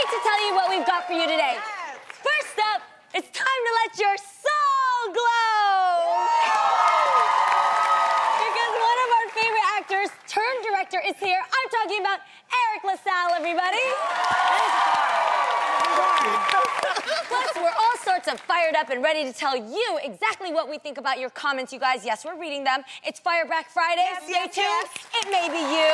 wait to tell you what we've got for you today. Yes. First up, it's time to let your soul glow. Because one of our favorite actors turned director is here. I'm talking about Eriq La Salle, everybody. Plus, we're all sorts of fired up and ready to tell you exactly what we think about your comments, you guys. Yes, we're reading them. It's Fireback Friday. Yes, Stay tuned. yes. It may be you.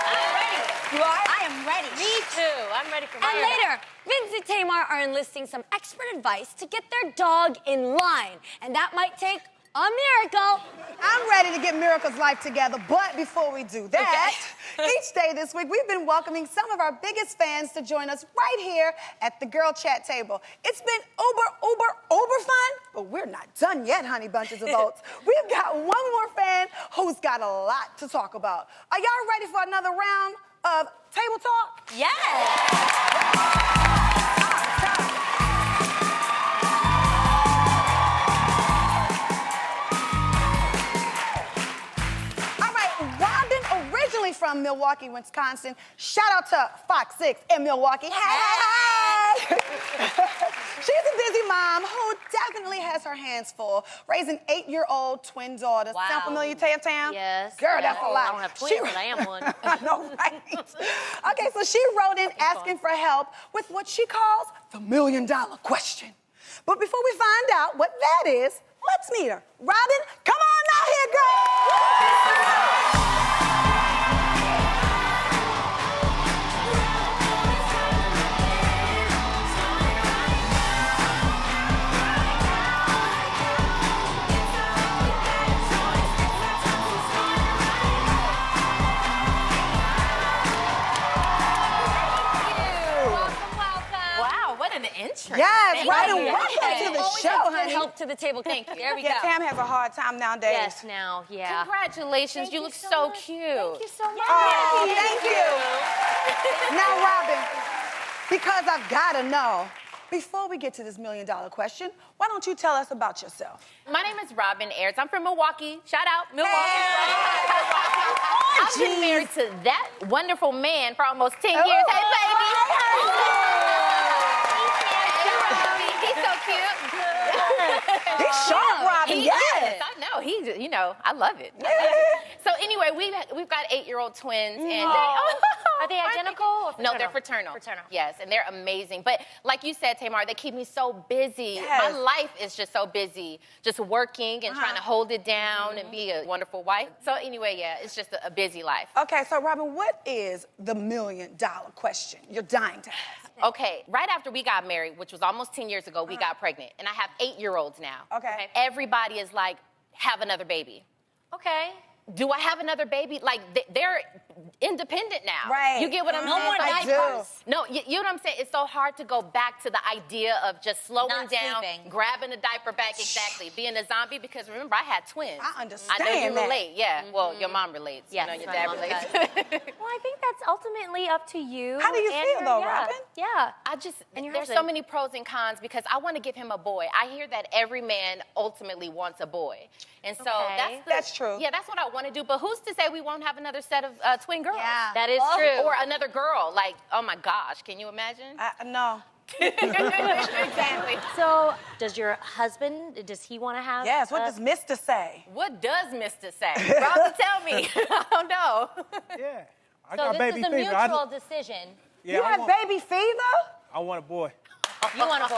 I'm ready. You are? I am ready. Me too. I'm ready for And Fireback. later, Vince and Tamar are enlisting some expert advice to get their dog in line. And that might take a miracle. I'm ready to get Miracle's life together, but before we do that, each day this week, we've been welcoming some of our biggest fans to join us right here at the Girl Chat table. It's been uber fun, but we're not done yet, honey bunches of oats. We've got one more fan who's got a lot to talk about. Are y'all ready for another round of table talk? Yes. From Milwaukee, Wisconsin. Shout out to Fox 6 in Milwaukee. Hey! She's a busy mom who definitely has her hands full, raising 8-year-old twin daughters. Wow. Sound familiar, Tam? Yes. Girl, that's a lot. I don't have twins, but I am one. I know, right? Okay, so she wrote in asking for help with what she calls the $1 million question. But before we find out what that is, let's meet her. Robin, come on out here, girl! Yes, Robin, welcome to the show, honey. Help to the table. Thank you. There we go. Tam has a hard time nowadays. Yes, now, yeah. Congratulations, you look so cute. Thank you so much. Oh, thank you. Now, Robin, because I've got to know, before we get to this $1 million question, why don't you tell us about yourself? My name is Robin Ayers. I'm from Milwaukee. Shout out, Milwaukee. Hey. I've been married to that wonderful man for almost 10 years. Hey, baby. He's so cute. He's sharp, Robin. He yes. is. I know. He's, you know, I love it. So anyway, we've got 8-year-old twins, and Are they identical? Or no, they're fraternal. Fraternal. Yes, and they're amazing. But like you said, Tamar, they keep me so busy. Yes. My life is just so busy, just working and trying to hold it down and be a wonderful wife. So anyway, yeah, it's just a busy life. Okay, so Robin, what is the $1 million question you're dying to ask? Okay, right after we got married, which was almost 10 years ago, we got pregnant. And I have 8-year-olds now. Okay. Everybody is like, have another baby. Okay. Do I have another baby? Like, they're independent now. Right. You get what I'm No saying? more Like, diapers. No, you know what I'm saying? It's so hard to go back to the idea of just slowing Not down, sleeping. grabbing a diaper back, exactly, being a zombie, because remember, I had twins. I understand I know you that. relate, yeah. Well, your mom relates. Yes, you know, your my dad mom relates. Well, I think that's ultimately up to you. How do you and feel, though, yeah. Robin? Yeah. And your there's so husband. many pros and cons because I want to give him a boy. I hear that every man ultimately wants a boy. And so Okay. That's true. Yeah, that's what I want to do. But who's to say we won't have another set of twin girls? Yeah. That is true. Or another girl. Like, oh my gosh, can you imagine? No. Exactly. So, does your husband, does he want to have? Yes, what does Mr. say? What does Mr. say? Robin, tell me. I don't know. Yeah. I So got this baby is a fever. mutual decision. Yeah, You I have want, baby fever? I want a boy. You want a boy.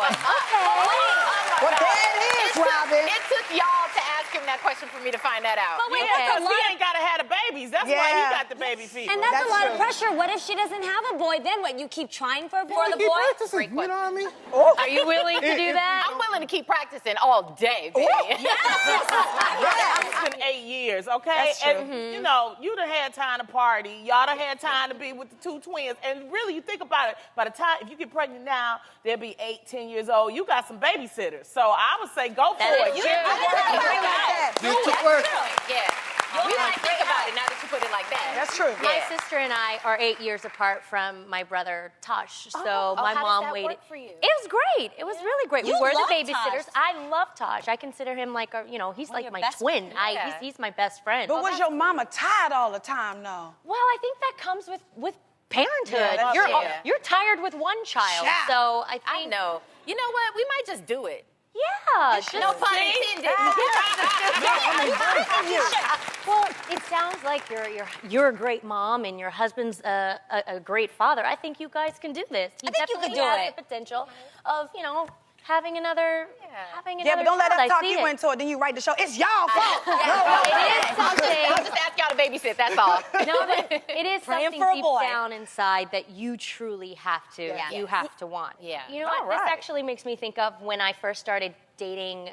Well, there it is, Robin. It took y'all to ask him that question for me to find that out. But wait, Okay. that's a lot. He ain't gotta have the babies. That's why Yeah. he got the baby fever. And that's a That's lot true. of pressure. What if she doesn't have a boy? Then what? You keep trying for the Keep boy? practicing, you know what I mean? Are you willing to do that? I'm willing to keep practicing all day, baby. It's been 8 years, okay? That's true. And, you know, you done had time to party. Y'all done had time to be with the 2 twins. And really, you think about it, by the time, if you get pregnant now, they'll be 8, 10 years old. You got some babysitters. So I would say go for it. is You true. didn't have to Like that. Get to work. Yeah. We might think about it now that you put it like that. That's true. My Yeah. sister and I are 8 years apart from my brother Tosh. So my how does mom that waited. work for you? It was great. It was really great. You we were love the babysitters. Tosh. I love Tosh. I consider him like a, he's like your my best twin. friend. He's my best friend. But was your mama tired all the time, though? Well, I think that comes with parenthood. Yeah. You're tired with one child, Yeah. so I I think know. You know what? We might just do it. yeah. No pun intended. Well, it sounds like you're a great mom and your husband's a great father. I think you guys can do this. He I think you definitely could do has it. the potential of having another Yeah, but don't let child. us talk I see you it. into it. Then you write the show. It's y'all fault. It is something. I'll just ask y'all to babysit. That's all. No, but it is Praying something for a deep boy. down inside that you truly have to. Yeah. You have to want. Yeah. You know All what? This right. actually makes me think of when I first started dating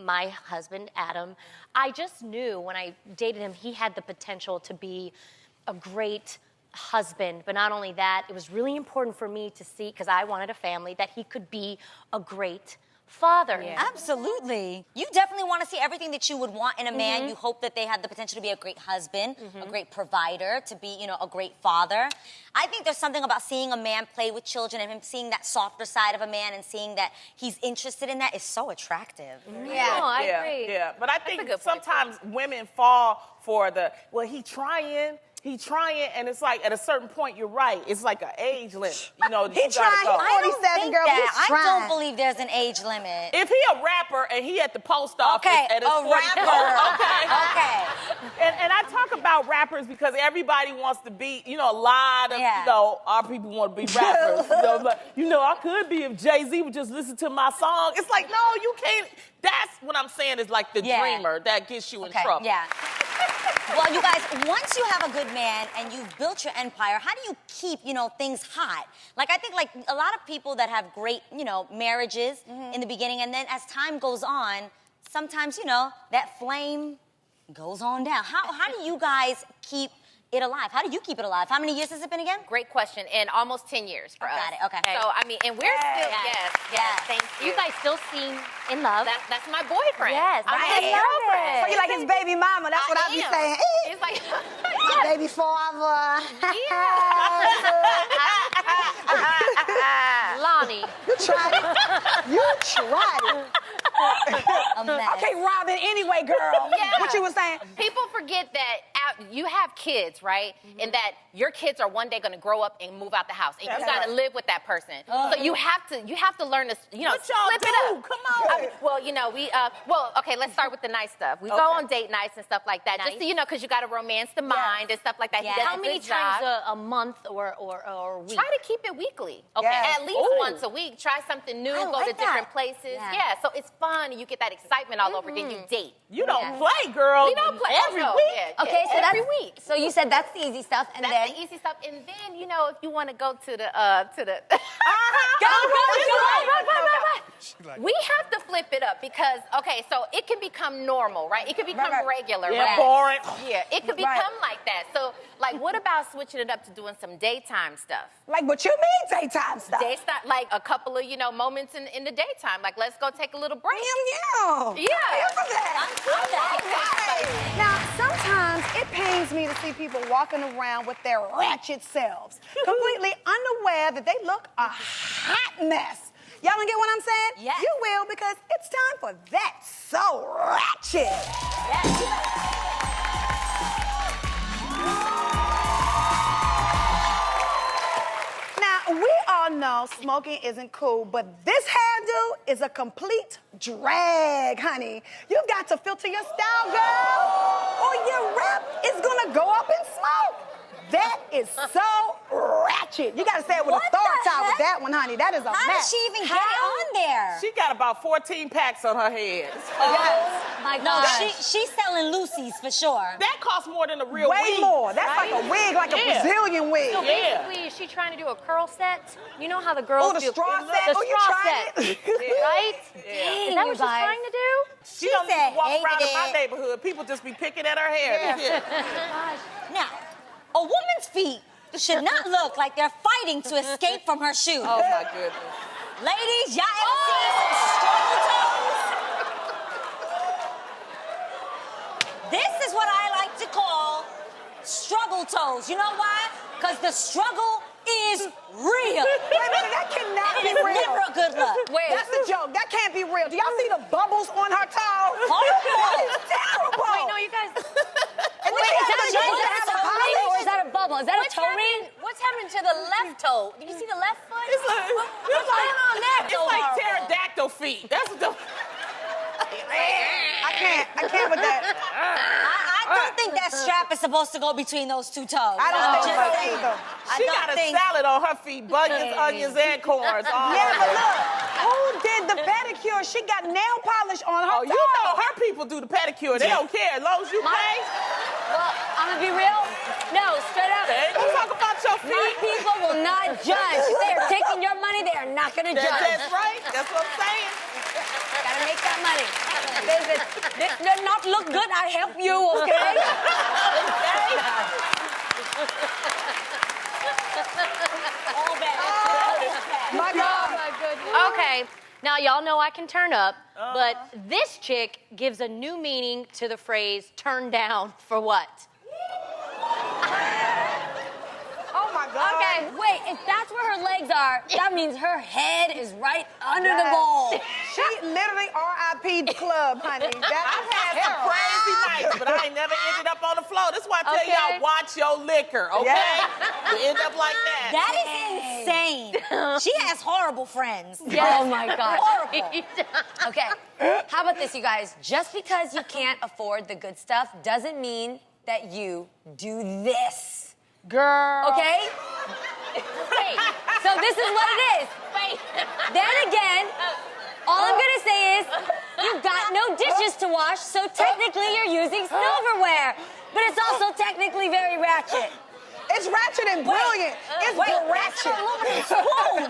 my husband, Adam. I just knew when I dated him, he had the potential to be a great husband. But not only that, it was really important for me to see, because I wanted a family, that he could be a great father. Absolutely. You definitely want to see everything that you would want in a man. You hope that they have the potential to be a great husband, a great provider, to be, a great father. I think there's something about seeing a man play with children and him seeing that softer side of a man and seeing that he's interested in that is so attractive. Yeah, I agree. Yeah, but I a think good point, sometimes women fall for he trying, and it's like at a certain point, you're right. It's like an age limit. He you gotta trying. go. I don't 47, think girl, that. he's I trying. don't believe there's an age limit. If he a rapper and he at the post office Okay, at his a 44, rapper. okay. And I talk about rappers because everybody wants to be, a lot of, our people want to be rappers. But, I could be if Jay-Z would just listen to my song. It's like, no, you can't. That's what I'm saying is like the dreamer that gets you in trouble. Yeah. Well, you guys, once you have a good man and you've built your empire, how do you keep, things hot? Like, I think, a lot of people that have great, marriages in the beginning, and then as time goes on, sometimes, that flame goes on down. How do you guys keep it alive? How do you keep it alive? How many years has it been again? Great question. And almost 10 years for us. Got it, okay. So, and we're still, yes, thank you. You guys still seem in love. That's my boyfriend. Yes, I'm I his love girlfriend. it. So you like his baby mama. That's what I be am. saying. It's like, My baby father. Lonnie. You tried it. You tried it. A mess. Okay, Robin, anyway, girl. Yeah. What you was saying? people forget that you have kids, right? And that your kids are one day going to grow up and move out the house, and you got to live with that person. So you have to learn to, What y'all flip do? it up. Come on. Well, okay, let's start with the nice stuff. We go on date nights and stuff like that, just so you know, because you got to romance the mind and stuff like that. Yes. He does How a many good times job. a month or a week? Try to keep it weekly. Okay. Yes. At least once a week. Try something new. I Go like to different that. places. Yeah. Yeah. So it's fun, and you get that excitement all over again. You date. You don't play, girl. We don't play every no, week. yeah, Okay, yeah, so every that's week. So you said that's the easy stuff, and That's then the easy stuff. And then, if you want to go to the We have to flip it up because, okay, so it can become normal, right? It can become regular, Yeah, right? boring. Yeah, it could become like that. So, what about switching it up to doing some daytime stuff? Like what you mean daytime stuff? Like a couple of, moments in the daytime. Like, let's go take a little break. Yeah. Now, sometimes it pains me to see people walking around with their ratchet selves, completely unaware that they look a hot mess. Y'all don't get what I'm saying? Yes. You will, because it's time for That So Ratchet. Now, we all know smoking isn't cool, but this hairdo is a complete drag, honey. You've got to filter your style, girl, or your rep is gonna go up in smoke. That is so ratchet. You gotta say it with What the authority with heck? that one, honey. That is a how mess. did she even get it on there? She got about 14 packs on her head. My God. She's selling Lucy's for sure. That costs more than a real Way weed. more. That's like a wig, like a Yeah. Brazilian wig. So Yeah. basically, is she trying to do a curl set? You know how the girls Oh, the do straw set? The Oh, you straw tried set, it? right? Dang, Is that what you she's guys. trying to do? She don't said walk around hated in my it. neighborhood. People just be picking at her hair. Yeah. Now, a woman's feet should not look like they're fighting to escape from her shoes. Oh my goodness. Ladies, y'all ever seen some struggle toes? This is what I like to call struggle toes. You know why? Because the struggle is real. Wait a minute, that cannot And be it is real. never a good look. That's a joke. That can't be real. Do y'all see the bubbles on her toe? Horrible. That is terrible. Wait, no, you guys. And Wait, then is she that has to a toe ring or is that a bubble? Is that a toe ring? What's happening happened to the left toe? Did you see the left foot? It's like, What's going on there? it's like pterodactyl feet. That's what the. I can't with that. I don't think that strap is supposed to go between those two toes. I don't think so Just either. She got a salad on her feet, bunions, onions, and corns. Yeah, but look, who did the pedicure? She got nail polish on her Oh, you know her people do the pedicure. They don't care as long as you pay. Well, I'm gonna be real. No, straight up. They ain't gonna talk about your My feet. people will not judge. They are taking your money. They are not gonna judge. That's right. That's what I'm saying. Gotta make that money. This does not look good. I help you, okay? all bad. My God. Oh my goodness. Okay, now y'all know I can turn up, but this chick gives a new meaning to the phrase turn down for what? Oh my God. Okay, wait. If that's where her legs are, that means her head is right under the bowl. She literally R.I.P. the club, honey. I've had some crazy nights, but I ain't never ended up on the floor. That's why I tell Okay. y'all, watch your liquor, okay? You end up like that. That is insane. She has horrible friends. Oh my God. Horrible. Okay, how about this, you guys? Just because you can't afford the good stuff doesn't mean that you do this. Girl. Okay? Wait, so this is what it is. Wait. Then again, all I'm gonna say is, you got no dishes to wash, so technically you're using silverware. But it's also technically very ratchet. It's ratchet and brilliant. It's That's ratchet. an aluminum spoon.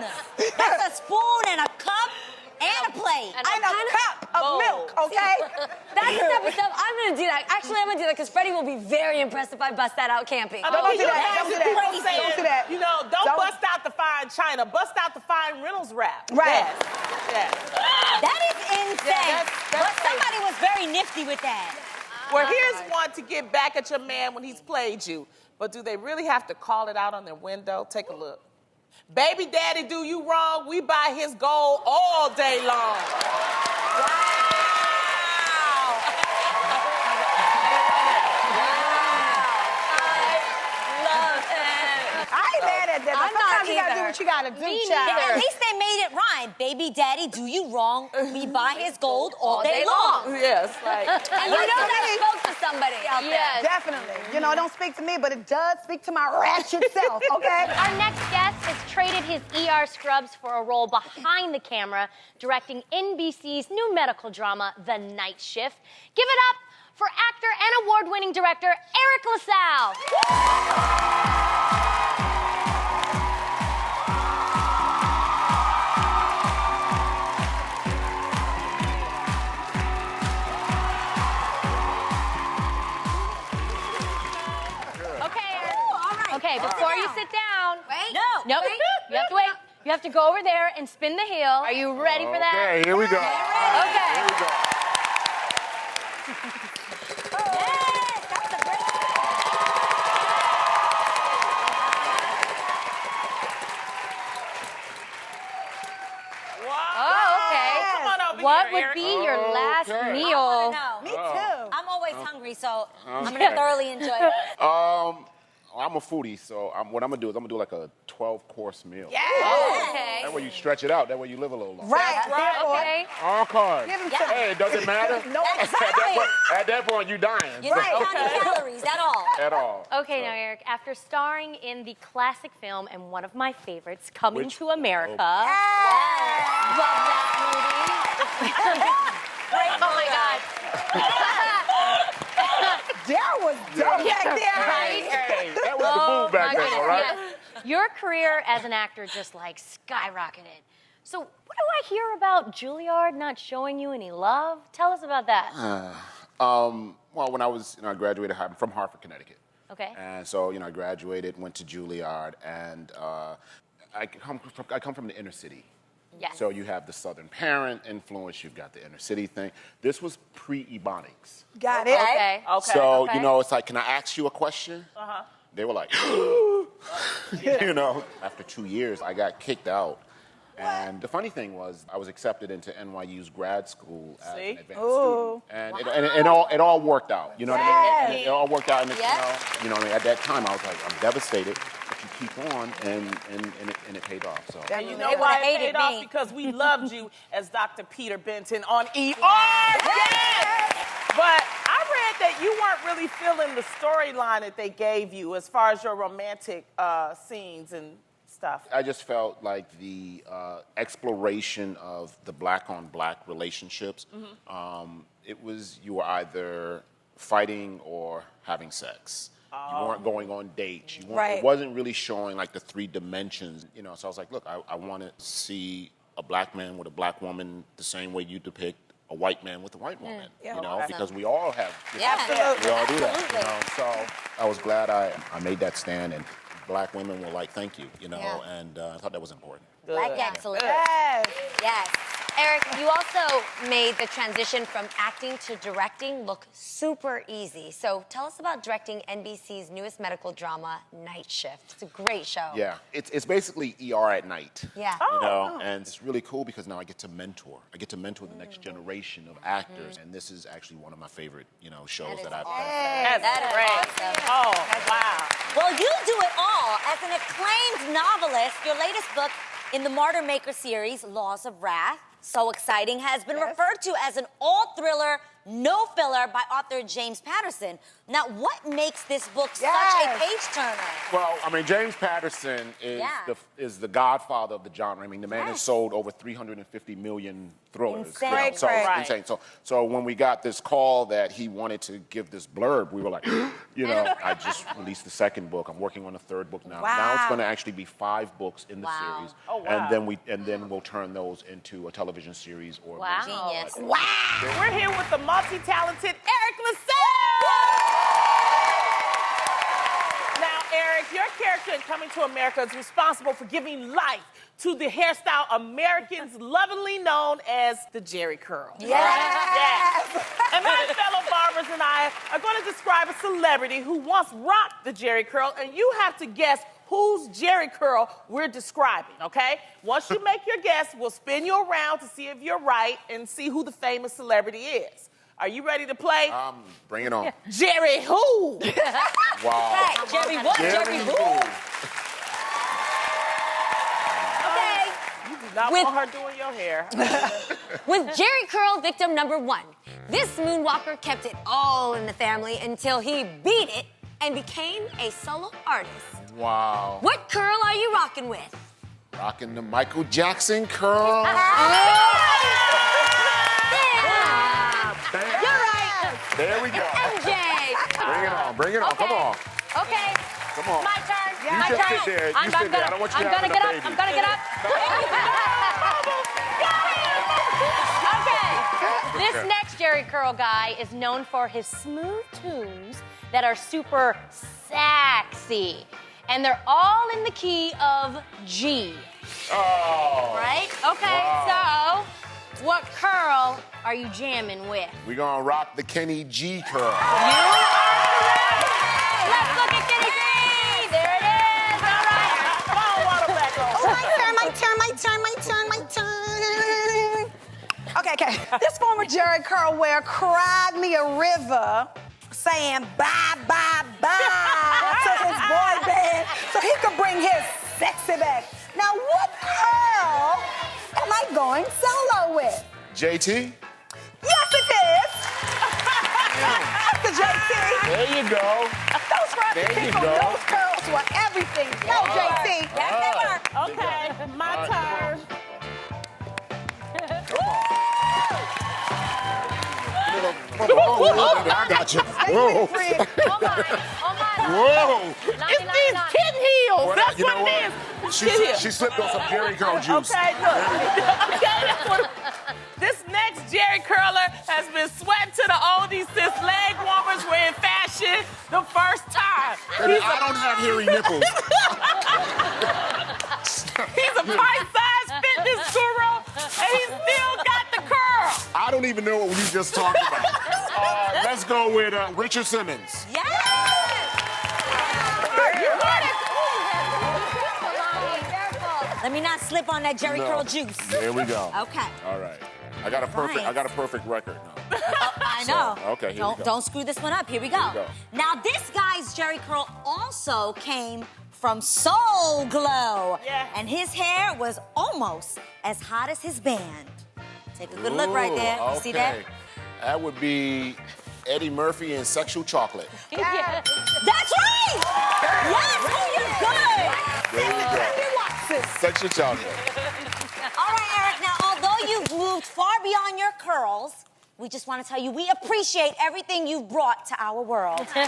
That's a spoon and a cup and a plate. And a cup of milk, okay? That's the type of stuff I'm gonna do that. Actually, I'm gonna do that because Freddie will be very impressed if I bust that out camping. Don't do that. Don't do that. Don't do that. You know, don't Don't. bust out the fine china. Bust out the fine Reynolds wrap. Right. Yes. That is insane. that's But crazy. somebody was very nifty with that. Well, here's one to get back at your man when he's played you. But do they really have to call it out on their window? Take a look. Baby daddy, do you wrong? We buy his gold all day long. Wow. I ain't mad at that. I'm Sometimes not you gotta do either. what you gotta do, Me child. neither. At least they made it rhyme. Baby daddy, do you wrong? We buy his gold all day long. Yes, like. And you know that spoke to somebody out there. Yes. Definitely. You know, it don't speak to me, but it does speak to my ratchet self, okay? Our next guest has traded his ER scrubs for a role behind the camera, directing NBC's new medical drama, The Night Shift. Give it up for actor and award-winning director Eriq La Salle. Okay, Eriq. Okay, before you sit down. Wait. Nope. You have to wait. You have to go over there and spin the heel. Are you ready for that? Okay, here we go. Okay. Here we go. Yes, that was a great. Oh, okay. Come on over What here, would Eriq. be your last Okay. meal? No. Me too. I'm always hungry, so I'm gonna thoroughly enjoy it. I'm a foodie, so what I'm gonna do is I'm gonna do like a 12-course meal. Oh, okay. That way you stretch it out. That way you live a little longer. Right. right. Okay. All carbs. Give him Yeah. some. Hey, it doesn't matter. No, Exactly. At that point, you dying. You're not counting calories at all. At all. Okay, now, Eriq, after starring in the classic film and one of my favorites, Coming Which- to America. Oh. Love that movie. Oh, my God. That was dope back there. Right? Hey, that was the move back my then, goodness, all right? yes. Your career as an actor just like skyrocketed. So what do I hear about Juilliard not showing you any love? Tell us about that. Well, when I was, I graduated from Hartford, Connecticut. Okay. And so, I graduated, went to Juilliard, and I come from the inner city. Yes. So you have the Southern parent influence, you've got the inner city thing. This was pre-Ebonics. Got it. Okay. Okay. So, okay. it's like, can I ask you a question? Uh-huh. They were like, after 2 years, I got kicked out. And the funny thing was, I was accepted into NYU's grad school as an advanced student. And it all worked out. You know what I mean? And it all worked out. And at that time, I was like, I'm devastated. But you keep on, and it paid off. So. And you They know would've why it hated paid off? me. Because we loved you as Dr. Peter Benton on ER. Yes! But I read that you weren't really feeling the storyline that they gave you as far as your romantic scenes and stuff. I just felt like the exploration of the black-on-black relationships, it was you were either fighting or having sex. You weren't going on dates. You weren't, It wasn't really showing like the 3 dimensions, you know. So I was like, look, I want to see a black man with a black woman the same way you depict a white man with a white woman, you know, because we all have, we all do that, you know. So I was glad I made that stand, and black women were like, thank you, you know, and I thought that was important. Black excellence. Yes. Yes. Eriq, you also made the transition from acting to directing look super easy. So tell us about directing NBC's newest medical drama, Night Shift. It's a great show. Yeah, it's basically ER at night. Yeah. You know, and it's really cool because now I get to mentor. I get to mentor the next generation of actors, and this is actually one of my favorite, you know, shows that I've done. That's great. Awesome. Oh, wow. Well, you do it all. As an acclaimed novelist, your latest book in the Martyr Maker series, Laws of Wrath, so exciting, has been referred to as an all-thriller, no filler by author James Patterson. Now, what makes this book such a page-turner? Well, I mean, James Patterson is the godfather of the genre. I mean, the man has sold over 350 million thrillers. Insane. You know, so Right. it's insane. So when we got this call that he wanted to give this blurb, we were like, you know, I just released the 2nd book. I'm working on the 3rd book now. Wow. Now it's going to actually be 5 books in the series. Oh, wow. And then we'll turn those into a television series or Wow. movie. Genius. We're here with the multi-talented Eriq La Salle. Now, Eriq, your character in Coming to America is responsible for giving life to the hairstyle Americans lovingly known as the Jheri curl. Yes. And my fellow barbers and I are going to describe a celebrity who once rocked the Jheri curl, and you have to guess whose Jheri curl we're describing, okay? Once you make your guess, we'll spin you around to see if you're right and see who the famous celebrity is. Are you ready to play? Bring it on. Jheri who? Wow. Hey, Jheri what? Jheri who? Okay. You do not want her doing your hair. With Jheri curl victim number 1, this moonwalker kept it all in the family until he beat it and became a solo artist. Wow. What curl are you rocking with? Rocking the Michael Jackson curl. You're right. There we go. MJ. Bring it on. Come on. Okay. Come on. My turn. You My just turn. sit there. You sit there. I don't want you I'm having gonna a get baby. up. I'm gonna get up. Okay. This next Jheri curl guy is known for his smooth tunes that are super sexy. And they're all in the key of G. Oh. Right? Okay, Wow. so what curl are you jamming with? We're going to rock the Kenny G curl. Let's look at Kenny G. There it is. All right. My turn. Okay. This former Jheri curl wearer cried me a river saying bye, bye, bye to his boy band so he could bring his sexy back. Now, what curl am I going solo with? JT? Yes, it is. That's the JT. There you go. Those people, those curls were everything. Go, JT. Yes, they were. Okay, my turn. I got you. Whoa. Whoa. It's these kitten heels. Well, That's you know what it what? is. Kitten heels. She slipped on some Jheri curl juice. Okay, look. Okay, that's what. This next Jheri curler has been sweating to the oldies since leg warmers were in fashion the first time. Baby, I don't have hairy nipples. He's a pint-sized fitness guru, and he still got the curl. I don't even know what we just talked about. Let's go with Richard Simmons. Yes. Let me not slip on that Jheri curl juice. There we go. Okay. All right. I got a perfect record now. I know. So, okay, here we go. Don't screw this one up. Here we go. we go. Now, this guy's Jheri curl also came from Soul Glow. Yeah. And his hair was almost as hot as his band. Take a good look right there. You see that? That would be Eddie Murphy in Sexual Chocolate. That's right! Yes, oh, you're good! There you go. Sexual Chocolate. All right, Eriq, now, although you've moved far beyond your curls, we just want to tell you we appreciate everything you've brought to our world. No,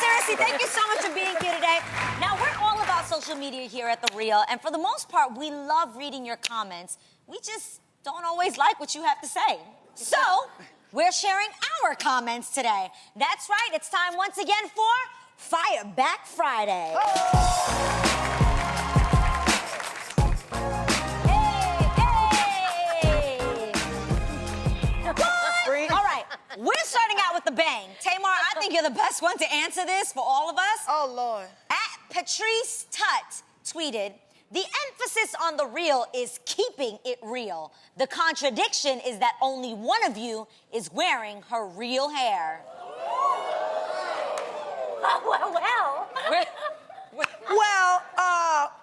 seriously, thank you so much for being here today. Now, we're all about social media here at The Real, and for the most part, we love reading your comments. We just don't always like what you have to say. So, we're sharing our comments today. That's right, it's time once again for Fire Back Friday. All right, we're starting out with the bang. Tamar, I think you're the best one to answer this for all of us. Oh, Lord. At Patrice Tut tweeted, the emphasis on the real is keeping it real. The contradiction is that only one of you is wearing her real hair. Well,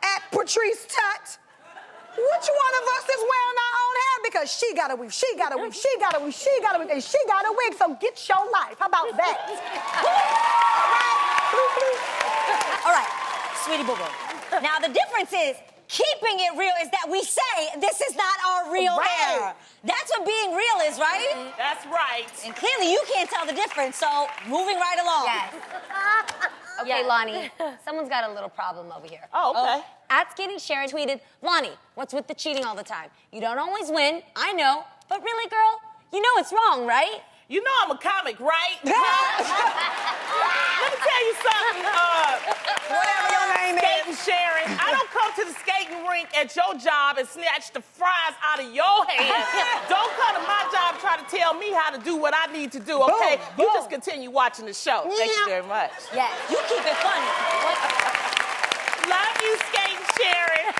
at Patrice Tut, which one of us is wearing our own hair? Because she got a weave, she got a weave, she got a weave, she got a weave, and she got a wig, so get your life. How about that? All right, sweetie boo-boo. Now, the difference is, keeping it real is that we say this is not our real hair. That's what being real is, right? That's right. And clearly you can't tell the difference, so moving right along. Yes. Okay, Lonnie, someone's got a little problem over here. Oh, okay. At Skinny Sharon tweeted, Lonnie, what's with the cheating all the time? You don't always win, I know, but really, girl, you know it's wrong, right? You know I'm a comic, right? Let me tell you something. Whatever your name is. Skating Sharon, I don't come to the skating rink at your job and snatch the fries out of your hand. Don't come to my job trying to tell me how to do what I need to do, okay? You just continue watching the show. Thank you very much. Yeah, you keep it funny. Love you, Skating Sharon.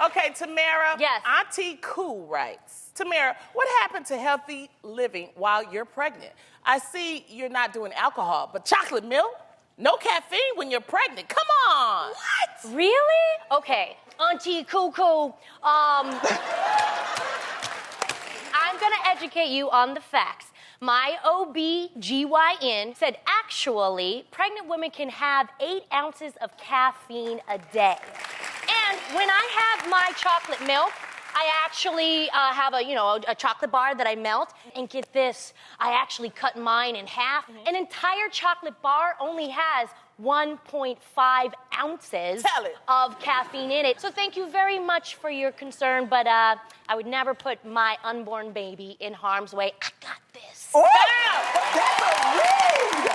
Okay, Tamara. Yes. Auntie Cool writes, Tamara, what happened to healthy living while you're pregnant? I see you're not doing alcohol, but chocolate milk? No caffeine when you're pregnant. Come on. What? Really? Okay. Auntie Cuckoo. I'm gonna educate you on the facts. My OB-GYN said actually, pregnant women can have 8 ounces of caffeine a day. And when I have my chocolate milk, I actually have a chocolate bar that I melt. And get this, I actually cut mine in half. An entire chocolate bar only has 1.5 ounces of caffeine in it. So thank you very much for your concern, but I would never put my unborn baby in harm's way. I got this. Oh, that's a read!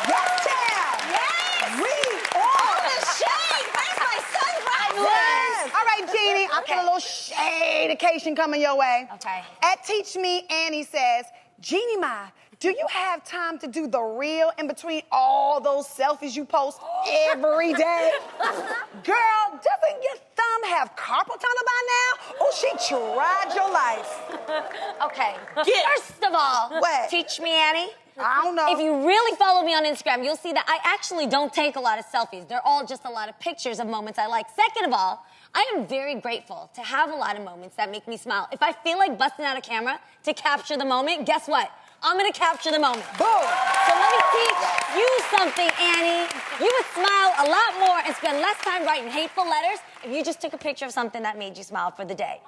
Yes, Tam! Yes! Read! All the shade! Where's my sunglasses? All right, Jeannie, I'll get a little shade-ication coming your way. Okay. At Teach Me, Annie says, Jeannie Ma, do you have time to do the real in between all those selfies you post every day? Girl, doesn't your thumb have carpal tunnel by now? Oh, she tried your life. Okay. First of all, What? Teach Me, Annie. I don't know. If you really follow me on Instagram, you'll see that I actually don't take a lot of selfies. They're all just a lot of pictures of moments I like. Second of all, I am very grateful to have a lot of moments that make me smile. If I feel like busting out a camera to capture the moment, guess what? I'm gonna capture the moment. Boom! So let me teach you something, Annie. You would smile a lot more and spend less time writing hateful letters if you just took a picture of something that made you smile for the day.